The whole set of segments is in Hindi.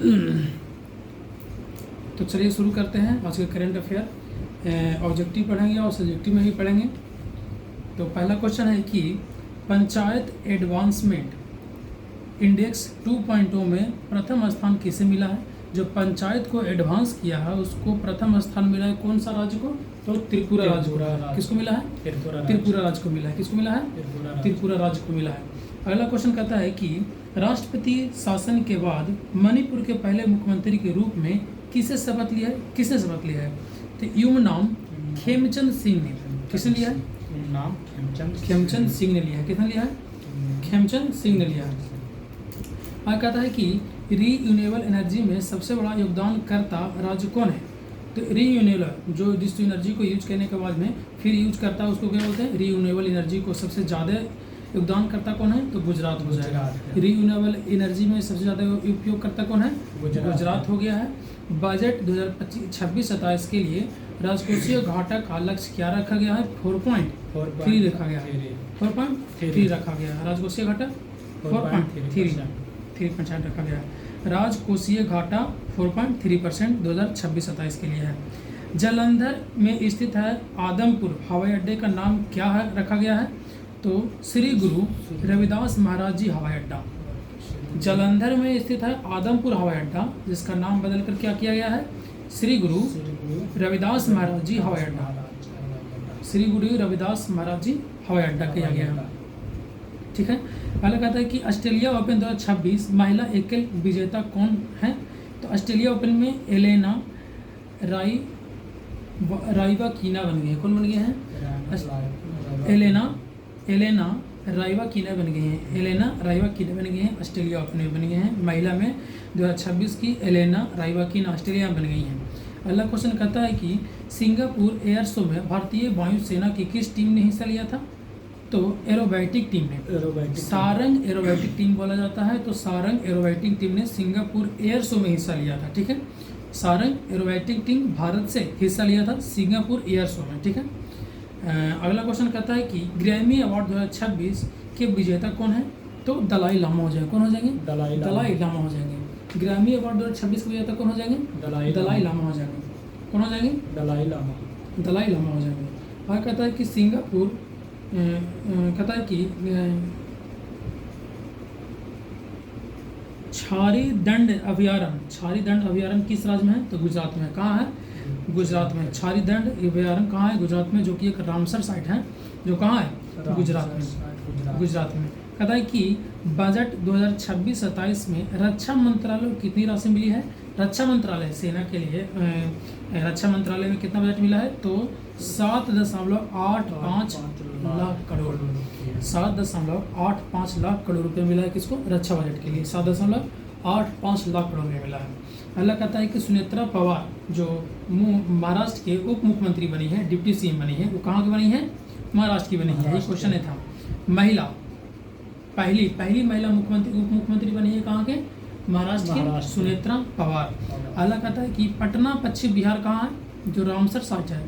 तो चलिए शुरू करते हैं आज के करेंट अफेयर। ऑब्जेक्टिव पढ़ेंगे और सब्जेक्टिव में भी पढ़ेंगे। तो पहला क्वेश्चन है कि पंचायत एडवांसमेंट इंडेक्स 2.0 में प्रथम स्थान किसे मिला है। जो पंचायत को एडवांस किया है उसको प्रथम स्थान मिला है कौन सा राज्य को? तो त्रिपुरा राज्य को। किसको मिला है? त्रिपुरा राज्य को मिला है। किसको मिला है? त्रिपुरा राज्य को मिला है। अगला क्वेश्चन कहता है कि राष्ट्रपति शासन के बाद मणिपुर के पहले मुख्यमंत्री के रूप में किसे शपथ लिया है? किसने शपथ लिया है? तो युमनाम खेमचंद सिंह ने। किसने लिया है? खेमचंद सिंह ने लिया है। किसने लिया है? खेमचंद सिंह ने लिया है। आगे कहता है कि रीयूनेबल एनर्जी में सबसे बड़ा योगदानकर्ता राज्य कौन है? तो रीयूनेबल जो जिस एनर्जी को यूज करने के बाद में फिर यूज करता है उसको क्या बोलते हैं? रीयूनेबल एनर्जी को सबसे ज़्यादा योगदानकर्ता कौन है? तो गुजरात हो जाएगा। रीयूनेबल एनर्जी में सबसे ज़्यादा उपयोगकर्ता कौन है? गुजरात हो गया है। बजट 2026-27 के लिए राजकोषीय घाटा का लक्ष्य क्या रखा गया है? 4.3 रखा गया है। 4.3 रखा गया है। राजकोषीय घाटा 4.3% रखा गया है। राजकोषीय घाटा 4.3% 2026-27 के लिए है। जालंधर में स्थित है आदमपुर हवाई अड्डे का नाम क्या है रखा गया है? तो श्री गुरु रविदास महाराज जी हवाई अड्डा। जालंधर में स्थित है आदमपुर हवाई अड्डा जिसका नाम बदलकर क्या किया गया है? श्री गुरु रविदास महाराज जी हवाई अड्डा। श्री गुरु रविदास महाराज जी हवाई अड्डा किया गया है। ठीक है। पहले कहता है कि ऑस्ट्रेलिया ओपन 2026 महिला एकल विजेता कौन है? तो ऑस्ट्रेलिया ओपन में एलेना राइवाकीना बन गई है। कौन बन गए हैं? एलेना राइवाकीना बन गई हैं। एलेना राइवाकीना बन गई हैं। ऑस्ट्रेलिया ओपन में बन गए हैं। महिला में 2026 की एलेना राइवाकीना ऑस्ट्रेलिया में बन गई हैं। अगला क्वेश्चन कहता है कि सिंगापुर एयर शो में भारतीय वायुसेना की किस टीम ने हिस्सा लिया था? तो एरोबैटिक टीम ने। सारंग एरोबैटिक टीम बोला जाता है। तो सारंग एरोबैटिक टीम ने सिंगापुर एयर शो में हिस्सा लिया था। ठीक है। सारंग एरोबैटिक टीम भारत से हिस्सा लिया था सिंगापुर एयर शो में। ठीक है। अगला क्वेश्चन कहता है कि ग्रैमी अवार्ड 2026 के विजेता कौन है? तो दलाई लामा हो जाएंगे। कौन हो जाएंगे? दलाई लामा हो जाएंगे। ग्रैमी अवार्ड 2026 के विजेता कौन हो जाएंगे? दलाई लामा हो जाएंगे। कौन हो जाएंगे? दलाई लामा हो जाएंगे। और कहता है कि सिंगापुर कहता है कि छारी दंड अभयारण्य किस राज्य में है? तो गुजरात में। कहाँ है? गुजरात में। छारी दंड अभयारण्य कहाँ है? गुजरात में, जो कि एक रामसर साइट है जो कहाँ है? गुजरात में। कहता है कि बजट 2026-27 में रक्षा मंत्रालय को कितनी राशि मिली है? रक्षा मंत्रालय सेना के लिए रक्षा मंत्रालय में कितना बजट मिला है? तो 7.85 लाख करोड़। 7.85 लाख करोड़ रुपये मिला है। किसको? रक्षा बजट के लिए 7.85 लाख करोड़ रुपये मिला है। अगला कहता है कि सुनेत्रा पवार जो महाराष्ट्र के उप मुख्यमंत्री बनी है, डिप्टी सीएम बनी है, वो कहाँ की बनी है? महाराष्ट्र की बनी है। यही क्वेश्चन है था। महिला पहली महिला उप मुख्यमंत्री बनी है कहाँ के? महाराष्ट्र की सुनेत्रा पवार। अगला कहता है कि पटना पश्चिम बिहार कहाँ है? जो रामसर साइट है।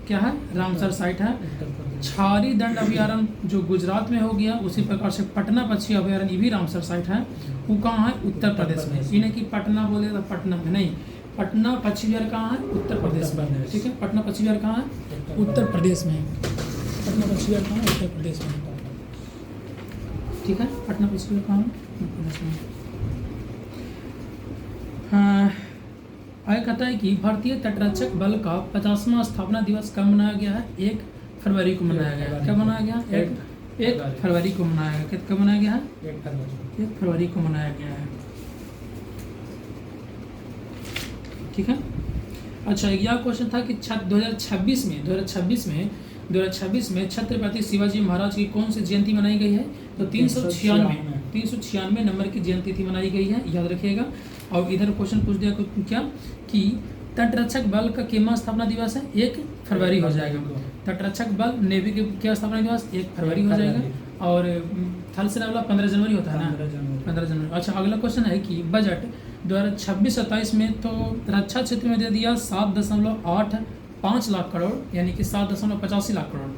क्या है? रामसर साइट है। छारी दंड अभयारण्य जो गुजरात में हो गया, उसी प्रकार से पटना पक्षी अभयारण्य ये भी रामसर साइट है। वो कहाँ है? उत्तर प्रदेश में। इन्हें कि पटना बोले तो पटना में नहीं, पटना पक्षी विहार कहाँ है? उत्तर प्रदेश में। ठीक है। पटना पक्षी विहार कहाँ है? उत्तर प्रदेश में। पटना पक्षी विहार कहाँ है? उत्तर प्रदेश में। ठीक है। पटना पक्षी विहार कहाँ है? उत्तर प्रदेश में। आगे कहता है कि भारतीय तटरक्षक बल का 50वां स्थापना दिवस कब मनाया गया है? 1 फरवरी को मनाया गया है। कब मनाया गया? 1 फरवरी को मनाया गया। कब मनाया गया है? 1 फरवरी को मनाया गया है। ठीक है। अच्छा, यह क्वेश्चन था कि 2026 में छत्रपति शिवाजी महाराज की कौन सी जयंती मनाई गई है? तो 396 नंबर की जयंती थी मनाई गई है, याद रखिएगा। और इधर क्वेश्चन पूछ दिया क्या कि तटरक्षक बल का कितना स्थापना दिवस है? 1 फरवरी हो जाएगा। तटरक्षक बल नेवी के क्या स्थापना दिवस? 1 फरवरी हो जाएगा। और थल सेना वाला 15 जनवरी होता है ना? 15 जनवरी। अच्छा, अगला क्वेश्चन है कि बजट 2026-27 में तो रक्षा क्षेत्र में दे दिया 7.85 लाख करोड़, यानी कि 7.85 लाख करोड़।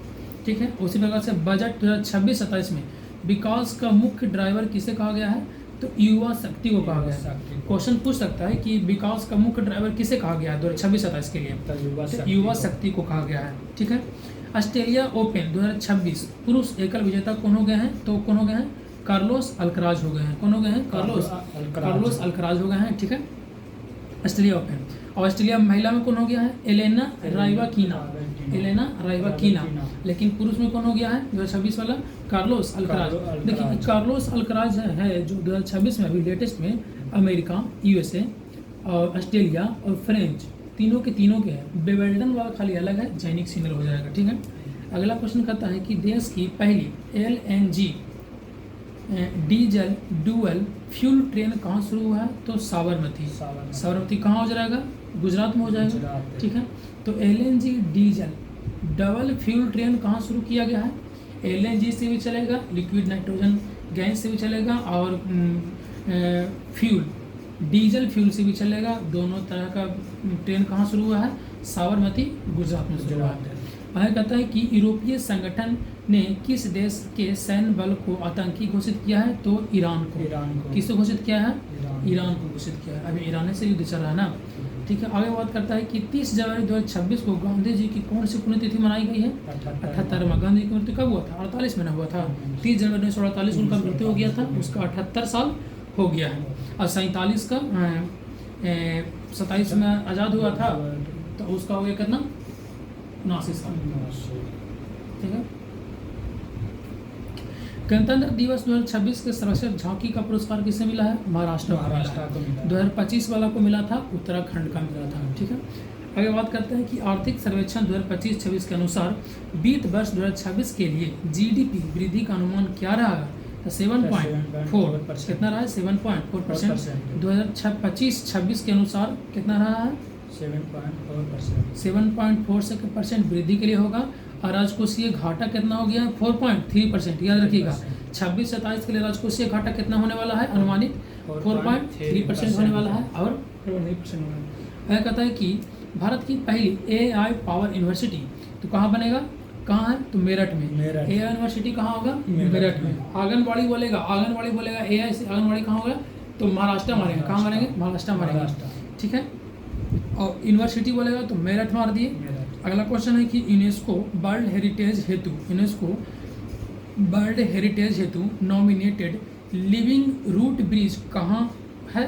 ठीक है। उसी प्रकार से बजट 2026-27 में विकास का मुख्य ड्राइवर किसे कहा गया है? तो युवा शक्ति को कहा गया है। क्वेश्चन पूछ सकता है कि विकास का मुख्य ड्राइवर किसे कहा गया है 2026-27 के लिए, तो युवा शक्ति को कहा गया है। ठीक है। ऑस्ट्रेलिया ओपन 2026 पुरुष एकल विजेता कौन हो गए हैं, तो कौन हो गए हैं, कार्लोस अल्कराज हो गए हैं। कौन हो गए हैं, कार्लोस अल्कराज हो गए हैं। ठीक है, ऑस्ट्रेलिया ओपन। ऑस्ट्रेलिया महिला में कौन हो गया है, एलेना राइवाकीना। लेकिन पुरुष में कौन हो गया है 2026 वाला, कार्लोस अल्कराज। देखिए कार्लोस अल्कराज है जो 2026 में अभी लेटेस्ट में अमेरिका, यूएसए और ऑस्ट्रेलिया और फ्रेंच तीनों के हैं। विंबलडन वाला खाली अलग है, जैनिक सिंगल हो जाएगा। ठीक है। अगला क्वेश्चन कहता है कि देश की पहली LNG diesel dual fuel train कहाँ शुरू हुआ है, तो साबरमती कहाँ हो जाएगा, गुजरात में हो जाएगा। ठीक है। तो LNG diesel double fuel train कहाँ शुरू किया गया है, LNG से भी चलेगा, लिक्विड नाइट्रोजन गैस से भी चलेगा, और फ्यूल डीजल फ्यूल से भी चलेगा। दोनों तरह का ट्रेन कहाँ शुरू हुआ है, साबरमती गुजरात में शुरू हुआ है। आगे कहता है कि यूरोपीय संगठन ने किस देश के सैन्य बल को आतंकी घोषित किया है, तो ईरान को। किसको घोषित किया है, ईरान को घोषित किया है। अभी ईरान से युद्ध चल रहा है ना। ठीक है। आगे बात करता है कि 30 जनवरी 2026 को गांधी जी की कौन सी पुण्यतिथि मनाई गई है, 78वां। गांधी की मृत्यु कब हुआ था, 48 में ना हुआ था, 30 जनवरी 1948 उनका मृत्यु हो गया था, उसका 78 साल हो गया है। और 47 का 27 में आज़ाद हुआ था, तो उसका हो गया कितना, 79 साल। ठीक है। गणतंत्र दिवस 2026 के सर्वश्रेष्ठ झांकी का पुरस्कार किसे मिला है, महाराष्ट्र को। 2025 वाला को मिला था, उत्तराखंड का मिला था। ठीक है। आगे बात करते हैं कि आर्थिक सर्वेक्षण 2025-26 के अनुसार वित्त वर्ष 2026 के लिए GDP वृद्धि का अनुमान क्या रहा, 7.4। कितना रहा है, 7.4%। 2025-26 के अनुसार कितना रहा है, 7.4% वृद्धि के लिए होगा। और राजकोषीय घाटा कितना हो गया है, 4.3%। याद रखिएगा 26-27 के लिए राजकोषीय घाटा कितना होने वाला है, अनुमानित 4.3% होने वाला है, और 4.3% होने वाला है। कहता है कि भारत की पहली AI पावर यूनिवर्सिटी तो कहाँ बनेगा, कहाँ है, तो मेरठ में। AI यूनिवर्सिटी कहाँ होगा, मेरठ में। आंगनबाड़ी बोलेगा AI से आंगनबाड़ी कहाँ होगा, तो महाराष्ट्र मारेंगे। कहाँ मारेंगे, महाराष्ट्र मारेंगे। ठीक है। और यूनिवर्सिटी बोलेगा तो मेरठ मार दिए। अगला क्वेश्चन है कि यूनेस्को वर्ल्ड हेरिटेज हेतु नॉमिनेटेड लिविंग रूट ब्रिज कहाँ है,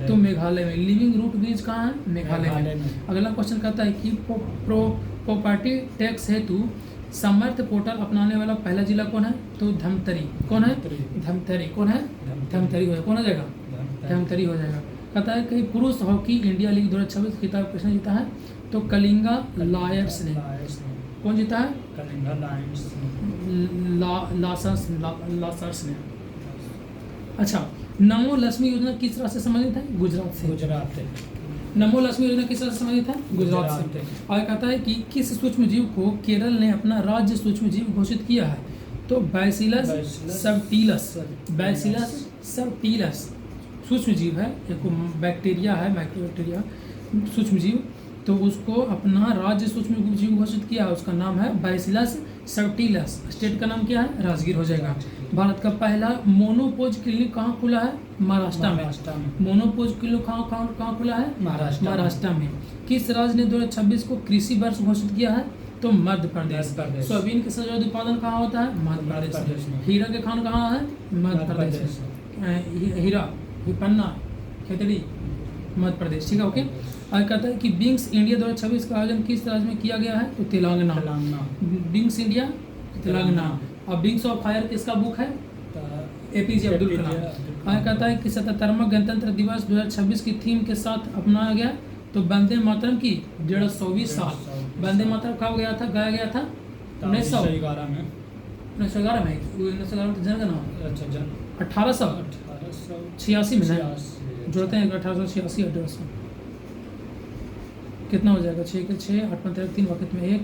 तो मेघालय में। लिविंग रूट ब्रिज कहाँ है, मेघालय में। अगला क्वेश्चन कहता है कि प्रॉपर्टी टैक्स हेतु समर्थ पोर्टल अपनाने वाला पहला जिला कौन है, तो धमतरी। कौन है, धमतरी। कौन है, धमतरी हो जाएगा, धमतरी हो जाएगा। कहता है कि पुरुष हॉकी इंडिया लीग 2026 खिताब किसने जीता है, तो कलिंगा लायर्स ने। कौन जीता है, कलिंगा लासर्स ने। अच्छा, नमो लक्ष्मी योजना किस राज्य से संबंधित है, गुजरात से। नमो लक्ष्मी योजना किस राज्य से संबंधित है, गुजरात से। और कहता है कि किस सूक्ष्म जीव को केरल ने अपना राज्य सूक्ष्म जीव घोषित किया है, तो बैसिलस सबटिलस सूक्ष्म जीव है, एक बैक्टीरिया है, माइक्रोबैक्टीरिया सूक्ष्म जीव, तो उसको अपना राज्य सूक्ष्म जीव घोषित किया है, उसका नाम है बैसिलस सबटिलस। स्टेट का नाम क्या है, राजगीर हो जाएगा। भारत का पहला मोनोपोज क्लिनिक कहाँ खुला है, महाराष्ट्र में। मोनोपोज क्लिनिक कहाँ खुला है, महाराष्ट्र में। किस राज्य ने 2026 को कृषि वर्ष घोषित किया है, तो मध्य प्रदेश। सोयाबीन के सबसे ज्यादा उत्पादन कहाँ होता है, मध्य प्रदेश में। हीरा के खान कहाँ है, मध्य प्रदेश में। हीरा पन्ना खेतड़ी मध्य प्रदेश। ठीक है, ओके। आगे कहता है कि बिंग्स इंडिया 2026 का आयोजन किस राज्य में किया गया है, तो तेलंगाना। बिंग्स इंडिया तेलंगाना। और बिंग्स ऑफ फायर किसका बुक है, APJ अब्दुल कलाम। आगे कहता है कि 77वां गणतंत्र दिवस 2026 की थीम के साथ अपनाया गया, तो वंदे मातरम की 150वीं साल। वंदे मातरम कब गाया गया था 1911 में। 1911 में जन का नाम, अच्छा, 1886 में जोड़ते हैं, 1886 1800 कितना हो जाएगा, 6 के 6 8 15 3 वक्त में 1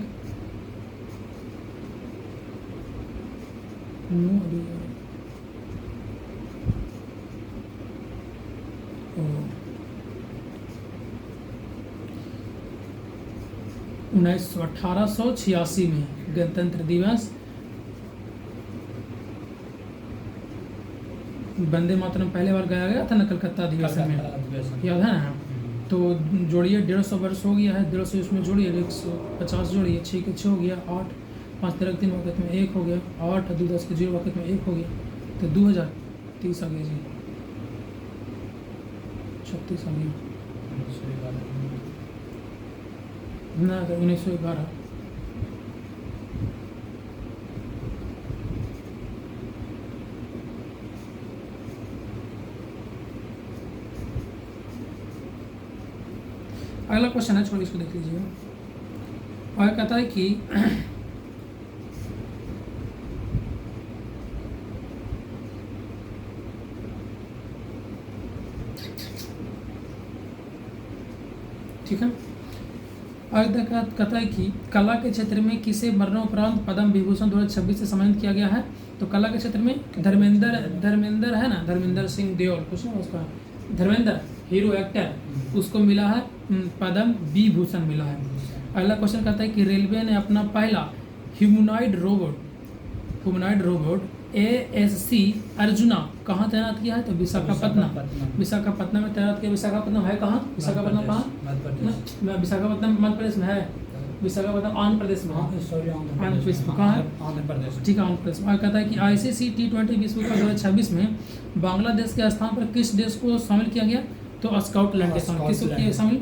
1886 में गणतंत्र दिवस वंदे मातरम पहले बार गाया गया था ना कलकत्ता अधिवेशन में, याद है ना। तो जोड़िए 150 वर्ष हो गया है, 150 इसमें जोड़िए 150 जोड़िए, 6 के 6 हो गया, 8 5 13 3 वक्त में 1 हो गया, 8 2 10 के 0 वक्त में 1 हो गया, तो 2030 आ गया जी, 36 आ गया ना, तो 1911। अगला क्वेश्चन है, छोड़िए इसको देख लीजिए। और कहता है कि ठीक है, और कहता है कि कला के क्षेत्र में किसे मरणोपरांत पद्म विभूषण 2026 से सम्मानित किया गया है। तो कला के क्षेत्र में धर्मेंद्र है ना, धर्मेंद्र सिंह देओल, कुछ ना उसका धर्मेंद्र हीरो एक्टर, उसको मिला है पद्म विभूषण मिला है। अगला क्वेश्चन कहता है कि रेलवे ने अपना पहला ह्यूमनॉइड रोबोट ASC अर्जुना कहाँ तैनात किया है। तो विशाखापट्टनम में तैनात किया। विशाखापट्टनम है कहाँ? विशाखापट्टनम कहाँ? विशाखापट्टनम मध्य प्रदेश में है, विशाखापट्टनम आंध्र प्रदेश में, आंध्र प्रदेश में कहाँ है? आंध्र प्रदेश, ठीक है, आंध्र प्रदेश में। और कहता है कि ICC T20 विश्व कप 2026 में बांग्लादेश के स्थान पर किस देश को शामिल किया गया। तो स्कॉटलैंड के शामिल, किसको शामिल?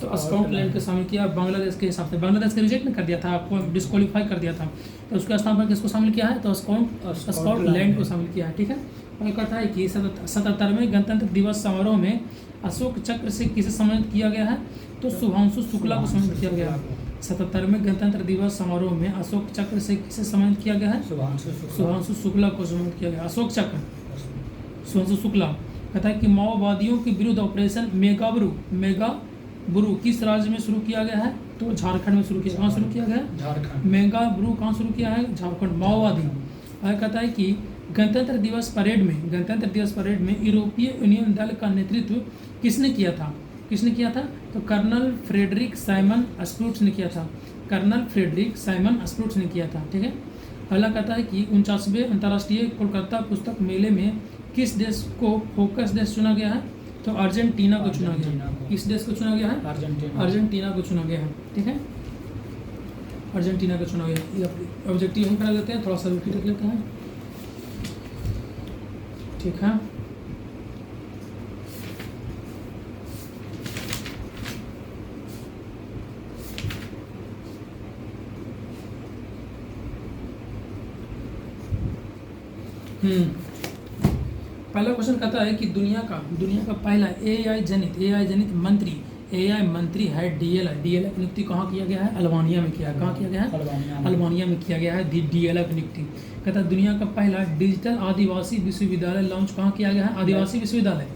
तो स्कॉटलैंड के शामिल किया। बांग्लादेश के हिसाब से बांग्लादेश के रिजेक्ट नहीं कर दिया था, आपको डिस्क्वालीफाई कर दिया था, तो उसके स्थान पर किसको शामिल किया है? तो स्कॉटलैंड को शामिल किया है, ठीक है। और कहता है कि 77वें गणतंत्र दिवस समारोह में अशोक चक्र से किसे सम्मानित किया गया है। तो शुभांशु शुक्ला को सम्मानित किया गया है। 77वें गणतंत्र दिवस समारोह में अशोक चक्र से किसे सम्मानित किया गया है? शुभांशु शुक्ला को सम्मानित किया गया। अशोक चक्र, शुभांशु शुक्ला। कहता है कि माओवादियों के विरुद्ध ऑपरेशन मेगाब्रू किस राज्य में शुरू किया गया है। तो झारखंड में शुरू किया। कहाँ शुरू किया गया? झारखंड। मेगाब्रू कहाँ शुरू किया है? झारखंड। माओवादी। और कहता है कि गणतंत्र दिवस परेड में यूरोपीय यूनियन दल का नेतृत्व किसने किया था? तो कर्नल फ्रेडरिक साइमन स्प्रूट्स ने किया था। ठीक है। अगला कहता है कि 49वें अंतर्राष्ट्रीय कोलकाता पुस्तक मेले में किस देश को फोकस देश चुना गया है। तो अर्जेंटीना को चुना गया है। किस देश को चुना गया है? अर्जेंटीना को चुना गया है, ठीक है, अर्जेंटीना को चुना गया। ऑब्जेक्टिव यहीं पर देते हैं, थोड़ा सा रिपीट कर लेते हैं, ठीक है। पहला क्वेश्चन कहता है कि दुनिया का पहला AI जनित मंत्री है DLF की नियुक्ति कहाँ किया गया है? अल्बानिया में किया है। कहाँ किया गया है? अल्बानिया में किया गया है DLF नियुक्ति। कहता है दुनिया का पहला डिजिटल आदिवासी विश्वविद्यालय लॉन्च कहाँ किया गया है? आदिवासी विश्वविद्यालय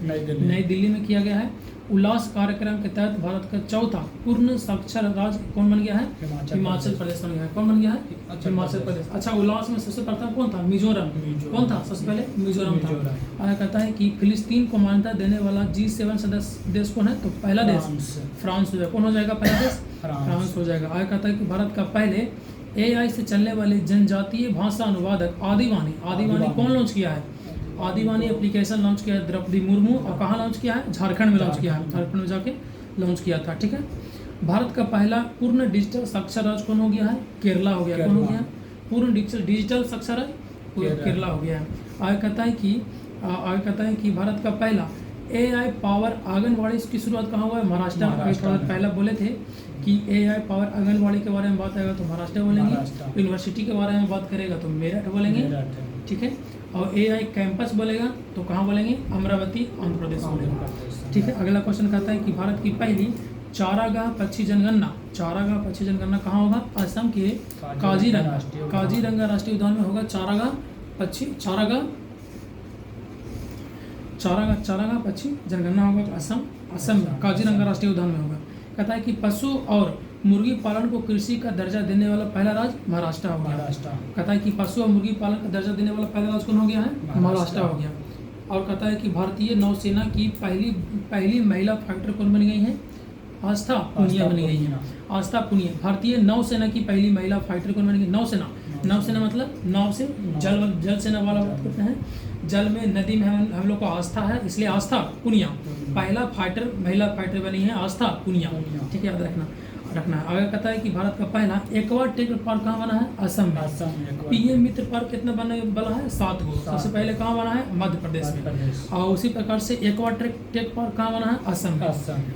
नई दिल्ली में किया गया है। उल्लास कार्यक्रम के तहत भारत का चौथा पूर्ण साक्षर राज्य कौन बन गया है? हिमाचल प्रदेश बन गया है। कौन बन गया है? हिमाचल प्रदेश। अच्छा, उल्लास में सबसे प्रथम कौन था? मिजोरम। कौन था सबसे पहले? मिजोरम था। आगे कहता है कि फिलिस्तीन को मान्यता देने वाला G7 सदस्य देश कौन है? तो पहला देश फ्रांस हो जाएगा। कौन हो जाएगा पहला देश? फ्रांस हो जाएगा। आगे कहता है कि भारत का पहले AI से चलने वाले जनजातीय भाषा अनुवादक आदिवानी कौन लॉन्च किया है? आदिवानी एप्लीकेशन लॉन्च किया है द्रौपदी मुर्मू। और कहाँ लॉन्च किया है? झारखंड में लॉन्च किया है, झारखंड में जाके लॉन्च किया था, ठीक है। भारत का पहला पूर्ण डिजिटल साक्षर राज्य कौन हो गया है? केरला हो गया। कौन हो गया? पूर्ण डिजिटल साक्षर राज्य केरला हो गया है। आगे कहता है कि भारत का पहला AI पावर आंगनबाड़ी की शुरुआत कहाँ हुआ है? महाराष्ट्र में। थोड़ा पहले बोले थे कि AI पावर आंगनबाड़ी के बारे में बात आएगा तो महाराष्ट्र बोलेंगे, यूनिवर्सिटी के बारे में बात करेगा तो मेरठ बोलेंगे, ठीक है। और AI कैंपस बोलेगा तो कहाँ बोलेंगे? अमरावती, आंध्र प्रदेश बोलेगा, ठीक है। अगला क्वेश्चन कहता है कि भारत की पहली चारागाह पक्षी जनगणना कहाँ होगा? असम के काजीरंगा राष्ट्रीय उद्यान में होगा। चारागाह पक्षी जनगणना होगा असम में काजीरंगा राष्ट्रीय उद्यान में होगा। कहता है कि पशु और मुर्गी पालन को कृषि का दर्जा देने वाला पहला राज्य महाराष्ट्र हो गया। कहता है कि पशु और मुर्गी पालन का दर्जा देने वाला पहला राज्य कौन हो गया है? महाराष्ट्र हो गया। और कहता है कि भारतीय नौसेना की पहली महिला फाइटर कौन बन गई है? आस्था पुनिया बन गई है। आस्था पुनिया। भारतीय नौसेना की पहली महिला फाइटर कौन बन गई? नौसेना मतलब नाव से, जल सेना वाला बात करते हैं। जल में, नदी में हम लोग को आस्था है, इसलिए आस्था पुनिया। पहला फाइटर, महिला फाइटर बनी है आस्था पुनिया, ठीक है, याद रखना है। आगे कहता है कि भारत का पहला एक्वा टेक्नो पार्क कहाँ बना है? असम में। पीएम मित्र पार्क कितना बना है? 7 गो। सबसे पहले कहाँ बना है? मध्य प्रदेश में। और उसी प्रकार से एक्वा टेक पार्क कहाँ बना है? असम में।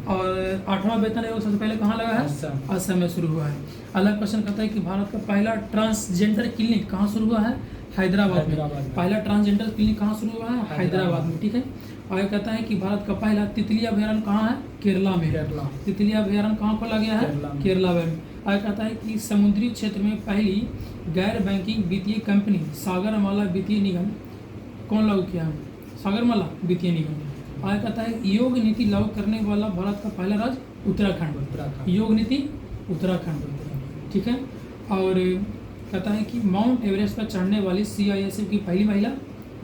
और 8वां वेतन आयोग सबसे पहले कहाँ लगा है? असम में शुरू हुआ है। अगला क्वेश्चन कहता है कि भारत का पहला ट्रांसजेंडर क्लिनिक कहाँ शुरू हुआ है? हैदराबाद में। पहला ट्रांसजेंडर क्लिनिक कहाँ शुरू हुआ है? हैदराबाद में, ठीक है। आगे कहता है कि भारत का पहला तितली अभयारण्य कहाँ है? केरला में। तितली अभयारण्य कहाँ खोला गया है? केरला में। आगे कहता है कि समुद्री क्षेत्र में पहली गैर बैंकिंग वित्तीय कंपनी सागरमाला वित्तीय निगम कौन लागू किया है? सागरमाला वित्तीय निगम। आगे कहता है योग नीति लागू करने वाला भारत का पहला राज्य उत्तराखंड। योग नीति उत्तराखंड, ठीक है। और कहता है कि माउंट एवरेस्ट पर चढ़ने वाली सीआईएसएफ की पहली महिला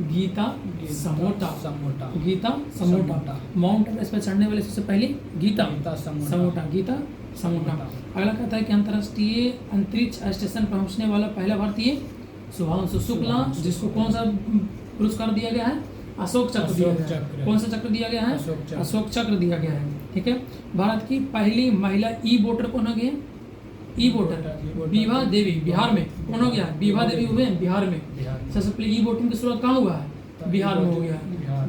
गीता समोटा। माउंट एवरेस्ट पर चढ़ने वाली सबसे पहली गीता समोटा। अगला कहता है कि अंतर्राष्ट्रीय अंतरिक्ष स्टेशन पहुंचने वाला पहला भारतीय शुभांशु शुक्ला, जिसको कौन सा पुरस्कार दिया गया है? अशोक चक्र दिया गया है। कौन सा चक्र दिया गया है? अशोक चक्र दिया गया है, ठीक है। भारत की पहली महिला ई वोटर कौन हो गई है? ई वोटर विभा देवी, बिहार में। कौन हो गया? विभा देवी हुए हैं बिहार में। सबसे पहले ई वोटिंग की शुरुआत कहाँ हुआ है? बिहार में हो गया है।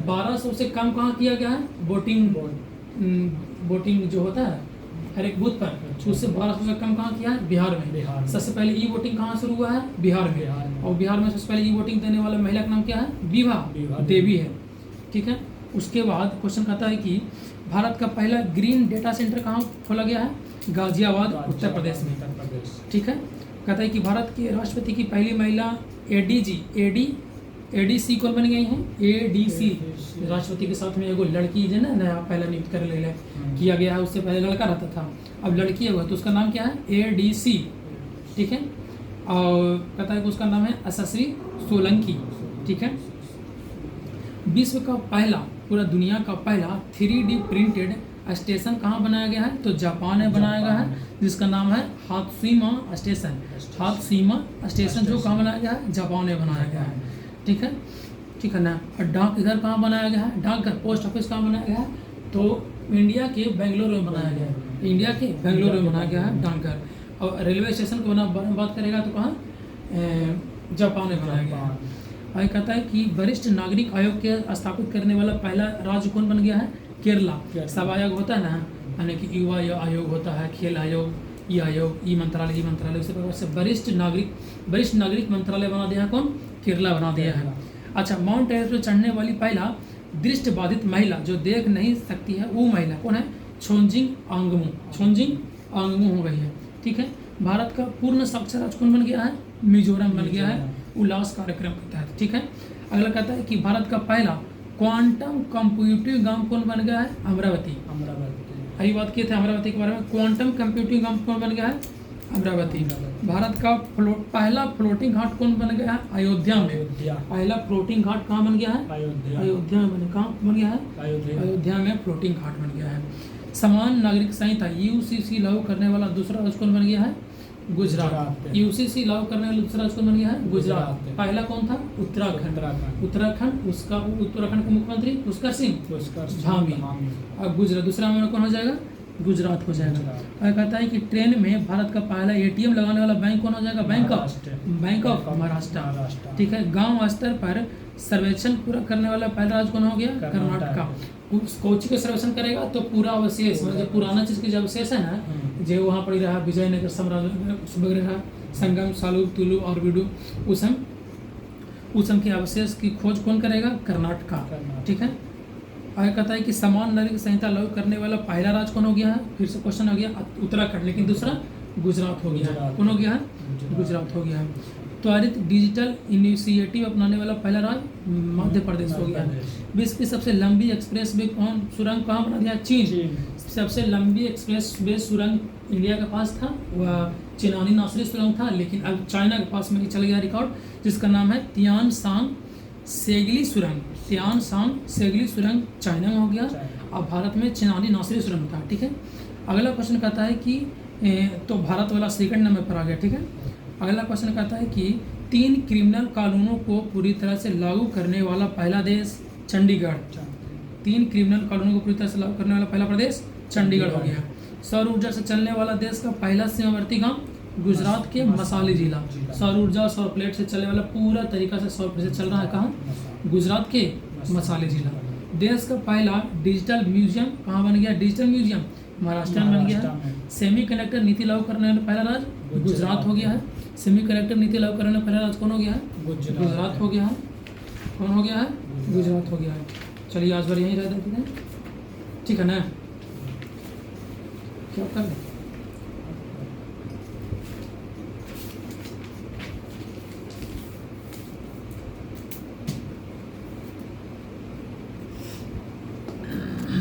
1200 से कम कहाँ किया गया है? वोटिंग जो होता है हर एक बूथ पर, उससे 1200 से कम कहाँ किया है? बिहार में। सबसे पहले ई वोटिंग कहाँ शुरू हुआ है? बिहार में। और बिहार में सबसे पहले ई वोटिंग देने वाला महिला का नाम क्या है? विभा देवी है, ठीक है। उसके बाद क्वेश्चन कहता है कि भारत का पहला ग्रीन डेटा सेंटर कहाँ खोला गया है? गाजियाबाद, उत्तर प्रदेश में, ठीक है। कहता है कि भारत के राष्ट्रपति की पहली महिला एडीसी कौन बन गई है? एडीसी। राष्ट्रपति के साथ में एगो लड़की जो ना नया पहला नियुक्त कर किया गया है, उससे पहले लड़का रहता था, अब लड़की हुआ, तो उसका नाम क्या है? एडीसी, ठीक है। और कहता है कि उसका नाम है यशस्वी सोलंकी, ठीक है। विश्व का पहला, पूरा दुनिया का पहला 3D प्रिंटेड स्टेशन कहाँ बनाया गया है? तो जापान में बनाया गया है, जिसका नाम है हात्सुशिमा स्टेशन। हात्सुशिमा स्टेशन जो कहाँ बनाया गया है? जापान में बनाया गया है, ठीक है ना। और डाकघर कहाँ बनाया गया है? डाकघर, पोस्ट ऑफिस कहाँ बनाया गया है? तो इंडिया के बेंगलोर में बनाया गया है। इंडिया के बेंगलोर में बनाया गया है डाकघर। और रेलवे स्टेशन को बात करेगा तो कहाँ? जापान में बनाया गया है। और कहता है कि वरिष्ठ नागरिक आयोग के स्थापित करने वाला पहला राज्य कौन बन गया है? केरला। सब आयोग होता है ना, यानी कि युवा आयोग होता है, खेल आयोग, ई आयोग, ई मंत्रालय, उसी प्रकार से वरिष्ठ नागरिक मंत्रालय बना दिया है कौन? केरला बना दिया है। अच्छा, माउंट एवरेस्ट पर चढ़ने वाली पहला दृष्टि बाधित महिला जो देख नहीं सकती है, वो महिला कौन है? छोंजिंग आंगमू हो गई है, ठीक है। भारत का पूर्ण साक्षर राज्य कौन बन गया है? मिजोरम बन गया है, उल्लास कार्यक्रम के तहत, ठीक है। अगला कहता है कि भारत का पहला क्वांटम कंप्यूटिंग गांव कौन बन गया है? अमरावती। अभी बात किए थे अमरावती के बारे में। क्वांटम कंप्यूटिंग गांव कौन बन गया है? अमरावती। भारत का पहला फ्लोटिंग घाट कौन बन गया है? अयोध्या में। पहला फ्लोटिंग घाट कहाँ बन गया है? अयोध्या में। कहाँ बन गया है? अयोध्या में फ्लोटिंग घाट बन गया है। समान नागरिक संहिता यूसीसी लागू करने वाला दूसरा राज्य कौन बन गया है? गुजरात। यूसीसी लागू करने वाला दूसरा राज्य कौन बन गया है? गुजरात। पहला कौन था? उत्तराखंड। उसका उत्तराखंड का मुख्यमंत्री पुष्कर सिंह धामी। अब गुजरात दूसरा में कौन हो जाएगा? गुजरात हो जाएगा। और कहता है कि ट्रेन में भारत का पहला एटीएम लगाने वाला बैंक कौन हो जाएगा? बैंक ऑफ महाराष्ट्र, ठीक है। गांव स्तर पर सर्वेक्षण पूरा करने वाला पहला राज्य कौन हो गया? कर्नाटक। उस कोची का सर्वेक्षण करेगा तो पूरा अवशेष, मतलब पुराना चीज के जो अवशेष है ना, जो वहाँ पड़ी रहा विजयनगर साम्राज्य, संगम, सालूर, तुलु और विडु, उसम के अवशेष की खोज कौन करेगा? कर्नाटक, ठीक है। आगे कहता है कि समान नागरिक संहिता लागू करने वाला पहला राज्य कौन हो गया है? फिर से क्वेश्चन हो गया उत्तराखंड, लेकिन दूसरा गुजरात हो गया। कौन हो गया है? गुजरात हो गया है। त्वरित डिजिटल इनिशिएटिव अपनाने वाला पहला राज्य मध्य प्रदेश हो गया है। विश्व की सबसे लंबी एक्सप्रेस वे सुरंग कहाँ बना दिया? चीन। सबसे लंबी एक्सप्रेस वे सुरंग इंडिया के पास था, वह चिनानी नासरी सुरंग था, लेकिन अब चाइना के पास में चल गया रिकॉर्ड, जिसका नाम है तियानसांग सेगली सुरंग चाइना में हो गया। अब भारत में चिनानी नासरी सुरंग था, ठीक है। अगला क्वेश्चन कहता है कि तो भारत वाला सेकंड नंबर पर आ गया, ठीक है। अगला क्वेश्चन कहता है कि 3 क्रिमिनल कानूनों को पूरी तरह से लागू करने वाला पहला देश चंडीगढ़। 3 क्रिमिनल कानूनों को पूरी तरह से लागू करने वाला पहला प्रदेश चंडीगढ़ हो गया। सौर ऊर्जा से चलने वाला देश का पहला सीमावर्ती गांव गुजरात के मसाली जिला। सौर ऊर्जा और सौर प्लेट से चलने वाला पूरा तरीका से सौर प्लेट से चल रहा है कहाँ? गुजरात के मसाली जिला। देश का पहला डिजिटल म्यूजियम कहाँ बन गया? डिजिटल म्यूजियम महाराष्ट्र में बन गया है। सेमीकंडक्टर नीति लागू करने वाला पहला राज्य गुजरात हो गया है। सेमीकंडक्टर नीति लागू करने वाला पहला राज्य कौन हो गया है? गुजरात हो गया है। कौन हो गया है? गुजरात हो गया है। चलिए आज बार यहीं रह देते हैं, ठीक है ना? क्या कर